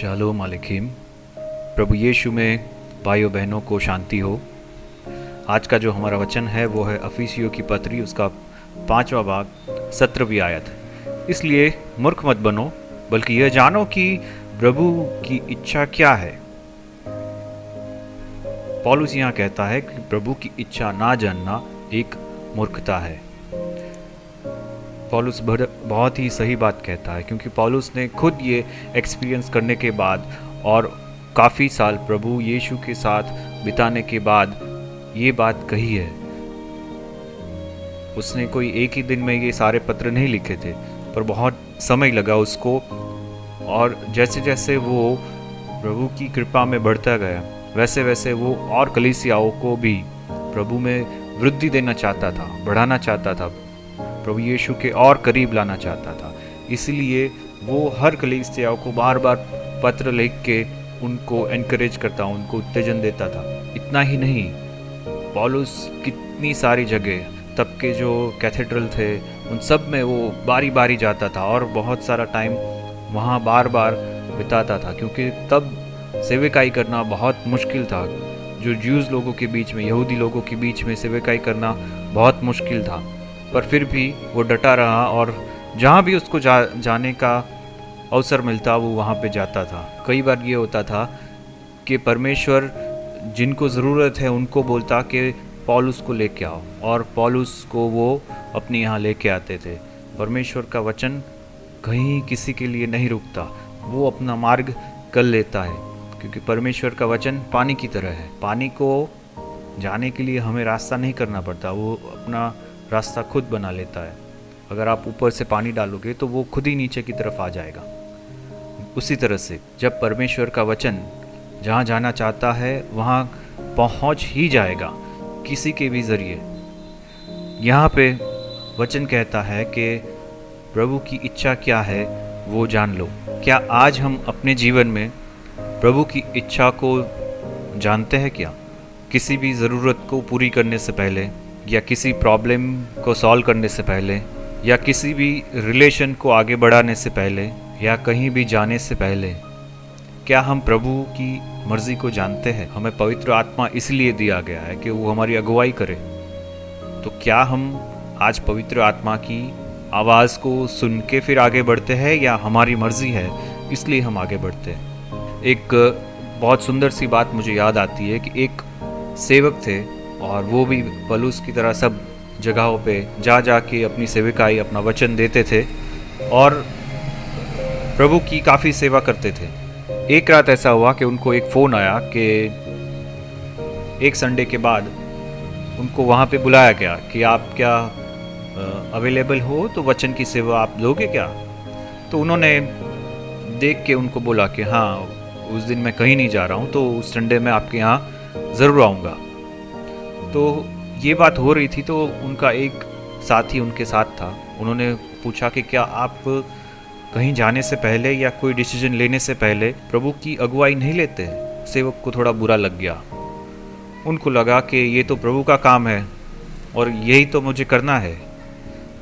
Shalom अलैकुम। प्रभु यीशु में भाइयों बहनों को शांति हो। आज का जो हमारा वचन है वो है अफिसियों की पत्री, उसका 5वां भाग 17वीं आयत। इसलिए मूर्ख मत बनो, बल्कि यह जानो कि प्रभु की इच्छा क्या है। पौलुस यहाँ कहता है कि प्रभु की इच्छा ना जानना एक मूर्खता है। पौलुस बहुत ही सही बात कहता है, क्योंकि पौलुस ने खुद ये एक्सपीरियंस करने के बाद और काफ़ी साल प्रभु यीशु के साथ बिताने के बाद ये बात कही है। उसने कोई एक ही दिन में ये सारे पत्र नहीं लिखे थे, पर बहुत समय लगा उसको। और जैसे जैसे वो प्रभु की कृपा में बढ़ता गया, वैसे वैसे वो और कलीसियाओं को भी प्रभु में वृद्धि देना चाहता था, बढ़ाना चाहता था, प्रभु यीशु के और करीब लाना चाहता था। इसलिए वो हर कलीसियाओं को बार बार पत्र लिख के उनको एनकरेज करता, उनको उत्तेजन देता था। इतना ही नहीं, पौलुस कितनी सारी जगह, तब के जो कैथेड्रल थे उन सब में वो बारी बारी जाता था और बहुत सारा टाइम वहाँ बार बार बिताता था, क्योंकि तब सेवकाई करना बहुत मुश्किल था। जो ज्यूज़ लोगों के बीच में, यहूदी लोगों के बीच में सेवकाई करना बहुत मुश्किल था, पर फिर भी वो डटा रहा और जहाँ भी उसको जाने का अवसर मिलता वो वहाँ पे जाता था। कई बार ये होता था कि परमेश्वर जिनको ज़रूरत है उनको बोलता कि पौलुस को लेके आओ, और पौलुस को वो अपने यहाँ लेके आते थे। परमेश्वर का वचन कहीं किसी के लिए नहीं रुकता, वो अपना मार्ग कर लेता है, क्योंकि परमेश्वर का वचन पानी की तरह है। पानी को जाने के लिए हमें रास्ता नहीं करना पड़ता, वो अपना रास्ता खुद बना लेता है। अगर आप ऊपर से पानी डालोगे तो वो खुद ही नीचे की तरफ आ जाएगा। उसी तरह से जब परमेश्वर का वचन जहाँ जाना चाहता है वहाँ पहुँच ही जाएगा, किसी के भी ज़रिए। यहाँ पे वचन कहता है कि प्रभु की इच्छा क्या है वो जान लो। क्या आज हम अपने जीवन में प्रभु की इच्छा को जानते हैं क्या? किसी भी ज़रूरत को पूरी करने से पहले, या किसी प्रॉब्लम को सॉल्व करने से पहले, या किसी भी रिलेशन को आगे बढ़ाने से पहले, या कहीं भी जाने से पहले, क्या हम प्रभु की मर्ज़ी को जानते हैं? हमें पवित्र आत्मा इसलिए दिया गया है कि वो हमारी अगुवाई करे। तो क्या हम आज पवित्र आत्मा की आवाज़ को सुन के फिर आगे बढ़ते हैं, या हमारी मर्ज़ी है इसलिए हम आगे बढ़ते हैं? एक बहुत सुंदर सी बात मुझे याद आती है कि एक सेवक थे, और वो भी पौलुस की तरह सब जगहों पे जा के अपनी सेवकाई, अपना वचन देते थे और प्रभु की काफ़ी सेवा करते थे। एक रात ऐसा हुआ कि उनको एक फ़ोन आया कि एक संडे के बाद उनको वहाँ पे बुलाया गया कि आप क्या अवेलेबल हो, तो वचन की सेवा आप लोगे क्या? तो उन्होंने देख के उनको बोला कि हाँ, उस दिन मैं कहीं नहीं जा रहा हूँ, तो उस संडे में आपके यहाँ ज़रूर आऊँगा। तो ये बात हो रही थी, तो उनका एक साथी उनके साथ था। उन्होंने पूछा कि क्या आप कहीं जाने से पहले या कोई डिसीजन लेने से पहले प्रभु की अगुवाई नहीं लेते? सेवक को थोड़ा बुरा लग गया। उनको लगा कि ये तो प्रभु का काम है और यही तो मुझे करना है।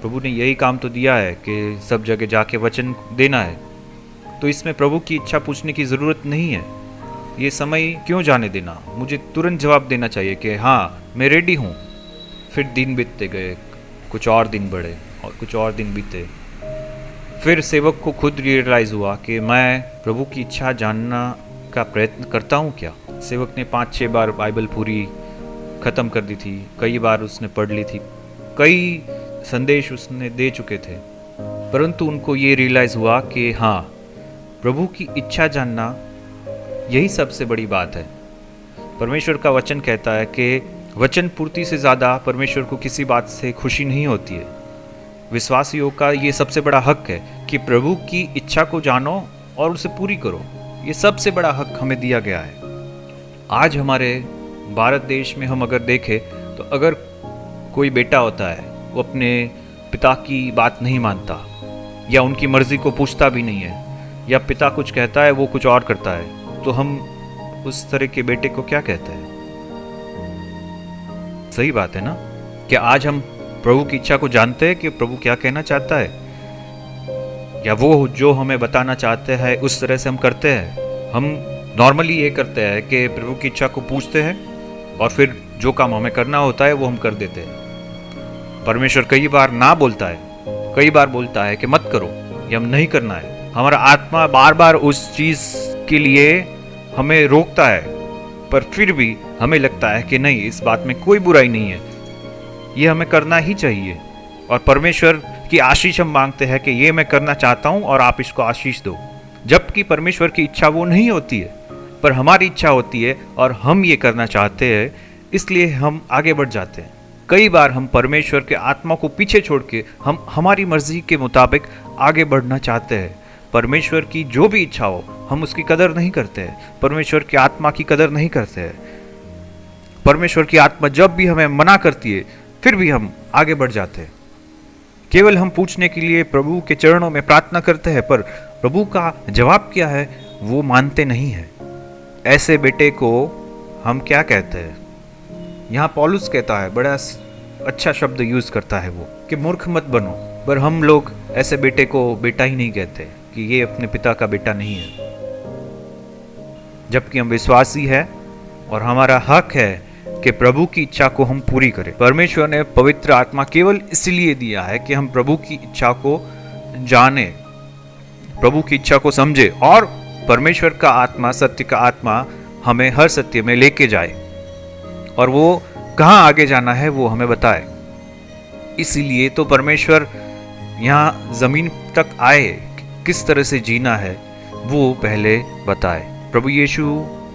प्रभु ने यही काम तो दिया है कि सब जगह जाके वचन देना है, तो इसमें प्रभु की इच्छा पूछने की ज़रूरत नहीं है। ये समय क्यों जाने देना? मुझे तुरंत जवाब देना चाहिए कि हाँ, मैं रेडी हूँ। फिर दिन बीतते गए, कुछ और दिन बढ़े और कुछ और दिन बीते। फिर सेवक को खुद रियलाइज़ हुआ कि मैं प्रभु की इच्छा जानना का प्रयत्न करता हूँ क्या? सेवक ने 5-6 बार बाइबल पूरी ख़त्म कर दी थी, कई बार उसने पढ़ ली थी, कई संदेश उसने दे चुके थे, परंतु उनको ये रियलाइज़ हुआ कि हाँ, प्रभु की इच्छा जानना यही सबसे बड़ी बात है। परमेश्वर का वचन कहता है कि वचन पूर्ति से ज़्यादा परमेश्वर को किसी बात से खुशी नहीं होती है। विश्वासियों का ये सबसे बड़ा हक है कि प्रभु की इच्छा को जानो और उसे पूरी करो। ये सबसे बड़ा हक हमें दिया गया है। आज हमारे भारत देश में हम अगर देखें तो अगर कोई बेटा होता है, वो अपने पिता की बात नहीं मानता या उनकी मर्ज़ी को पूछता भी नहीं है, या पिता कुछ कहता है वो कुछ और करता है, तो हम उस तरह के बेटे को क्या कहते हैं? सही बात है ना? क्या आज हम प्रभु की इच्छा को जानते हैं कि प्रभु क्या कहना चाहता है, या वो जो हमें बताना चाहते हैं उस तरह से हम करते हैं? हम नॉर्मली ये करते हैं कि प्रभु की इच्छा को पूछते हैं और फिर जो काम हमें करना होता है वो हम कर देते हैं। परमेश्वर कई बार ना बोलता है, कई बार बोलता है कि मत करो, ये हम नहीं करना है। हमारा आत्मा बार बार उस चीज़ के लिए हमें रोकता है, पर फिर भी हमें लगता है कि नहीं, इस बात में कोई बुराई नहीं है, ये हमें करना ही चाहिए। और परमेश्वर की आशीष हम मांगते हैं कि ये मैं करना चाहता हूँ और आप इसको आशीष दो, जबकि परमेश्वर की इच्छा वो नहीं होती है, पर हमारी इच्छा होती है और हम ये करना चाहते हैं, इसलिए हम आगे बढ़ जाते हैं। कई बार हम परमेश्वर के आत्मा को पीछे छोड़ के हम हमारी मर्जी के मुताबिक आगे बढ़ना चाहते हैं। परमेश्वर की जो भी इच्छा हो हम उसकी कदर नहीं करते हैं, परमेश्वर की आत्मा की कदर नहीं करते हैं। परमेश्वर की आत्मा जब भी हमें मना करती है फिर भी हम आगे बढ़ जाते हैं। केवल हम पूछने के लिए प्रभु के चरणों में प्रार्थना करते हैं, पर प्रभु का जवाब क्या है वो मानते नहीं है। ऐसे बेटे को हम क्या कहते हैं? यहाँ पौलुस कहता है, बड़ा अच्छा शब्द यूज करता है वो, कि मूर्ख मत बनो। पर हम लोग ऐसे बेटे को बेटा ही नहीं कहते, कि ये अपने पिता का बेटा नहीं है, जबकि हम विश्वासी है और हमारा हक है कि प्रभु की इच्छा को हम पूरी करें। परमेश्वर ने पवित्र आत्मा केवल इसलिए दिया है कि हम प्रभु की इच्छा को जाने, प्रभु की इच्छा को समझे, और परमेश्वर का आत्मा, सत्य का आत्मा हमें हर सत्य में लेके जाए और वो कहाँ आगे जाना है वो हमें बताए। इसीलिए तो परमेश्वर यहाँ जमीन तक आए, किस तरह से जीना है वो पहले बताए। प्रभु यीशु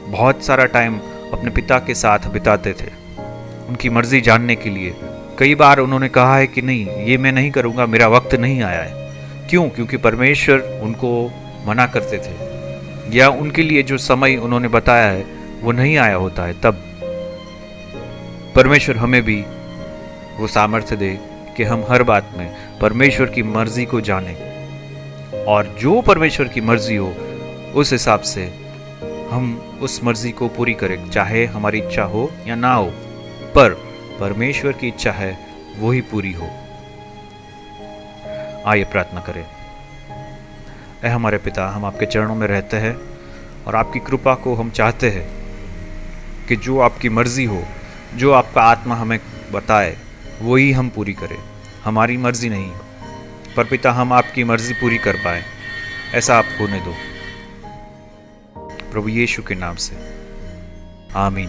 बहुत सारा टाइम अपने पिता के साथ बिताते थे, उनकी मर्जी जानने के लिए। कई बार उन्होंने कहा है कि नहीं, ये मैं नहीं करूँगा, मेरा वक्त नहीं आया है। क्यों? क्योंकि परमेश्वर उनको मना करते थे, या उनके लिए जो समय उन्होंने बताया है वो नहीं आया होता है। तब परमेश्वर हमें भी वो सामर्थ्य दे कि हम हर बात में परमेश्वर की मर्जी को जानें, और जो परमेश्वर की मर्जी हो उस हिसाब से हम उस मर्जी को पूरी करें, चाहे हमारी इच्छा हो या ना हो, पर परमेश्वर की इच्छा है वो ही पूरी हो। आइए प्रार्थना करें। ऐ हमारे पिता, हम आपके चरणों में रहते हैं और आपकी कृपा को हम चाहते हैं कि जो आपकी मर्जी हो, जो आपका आत्मा हमें बताए, वो ही हम पूरी करें, हमारी मर्जी नहीं। पर पिता, हम आपकी मर्जी पूरी कर पाए, ऐसा आप होने दो, प्रभु यीशु के नाम से, आमीन।